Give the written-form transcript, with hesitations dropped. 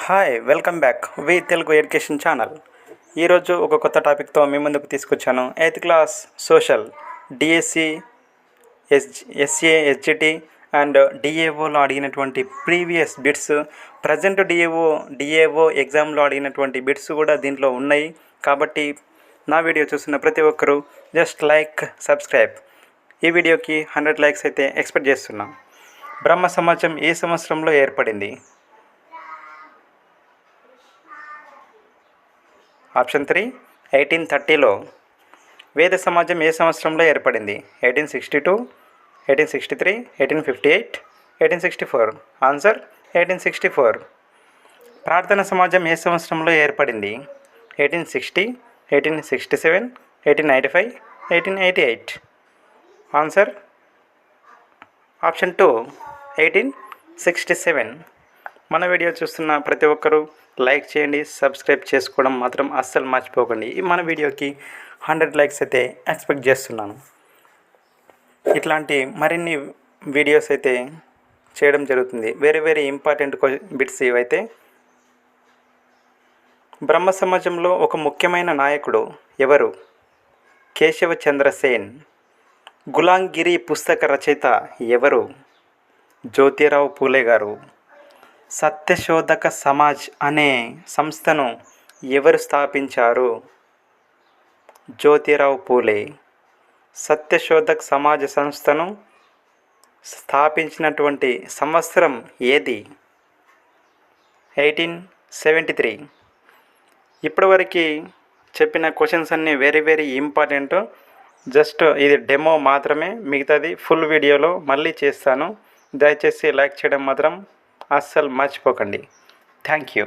Hi welcome back V Telugu education channel. ఈరోజు ఒక కొత్త టాపిక్తో మీ ముందుకు తీసుకొచ్చాను. 8th class social DSC, SA, SGT and డిఏఓలో అడిగినటువంటి ప్రీవియస్ బిట్స్, ప్రజెంట్ డిఏఓ ఎగ్జామ్లో అడిగినటువంటి బిట్స్ కూడా దీంట్లో ఉన్నాయి. కాబట్టి నా వీడియో చూస్తున్న ప్రతి ఒక్కరూ జస్ట్ లైక్, సబ్స్క్రైబ్. ఈ వీడియోకి 100 లైక్స్ అయితే ఎక్స్పెక్ట్ చేస్తున్నాం. బ్రహ్మ సమాజం ఏ సంవత్సరంలో ఏర్పడింది? ఆప్షన్ 3 1830లో. వేద సమాజం ఏ సంవత్సరంలో ఏర్పడింది? 1862, 1863, 1858, 1864. ఆన్సర్ 1864. ప్రార్థన సమాజం ఏ సంవత్సరంలో ఏర్పడింది? 1860, 1867, 1895, 1888. Answer option 2 1867. మన వీడియో చూస్తున్న ప్రతి ఒక్కరూ లైక్ చేయండి, సబ్స్క్రైబ్ చేసుకోవడం మాత్రం అస్సలు మర్చిపోకండి. మన వీడియోకి 100 లైక్స్ అయితే ఎక్స్పెక్ట్ చేస్తున్నాను. ఇట్లాంటి మరిన్ని వీడియోస్ అయితే చేయడం జరుగుతుంది. వెరీ ఇంపార్టెంట్ బిట్స్ ఇవైతే. బ్రహ్మ సమాజంలో ఒక ముఖ్యమైన నాయకుడు ఎవరు? కేశవ చంద్ర సేన్. గులాంగిరి పుస్తక రచయిత ఎవరు? జ్యోతిరావు పూలే గారు. సత్యశోధక సమాజ్ అనే సంస్థను ఎవరు స్థాపించారు? జ్యోతిరావు పూలే. సత్యశోధక్ సమాజ్ సంస్థను స్థాపించినటువంటి సంవత్సరం ఏది? 1873. ఇప్పటివరకు చెప్పిన క్వశ్చన్స్ అన్నీ వెరీ ఇంపార్టెంట్. జస్ట్ ఇది డెమో మాత్రమే, మిగతాది ఫుల్ వీడియోలో మళ్ళీ చేస్తాను. దయచేసి లైక్ చేయడం మాత్రం అస్సలు మర్చిపోకండి. Thank you.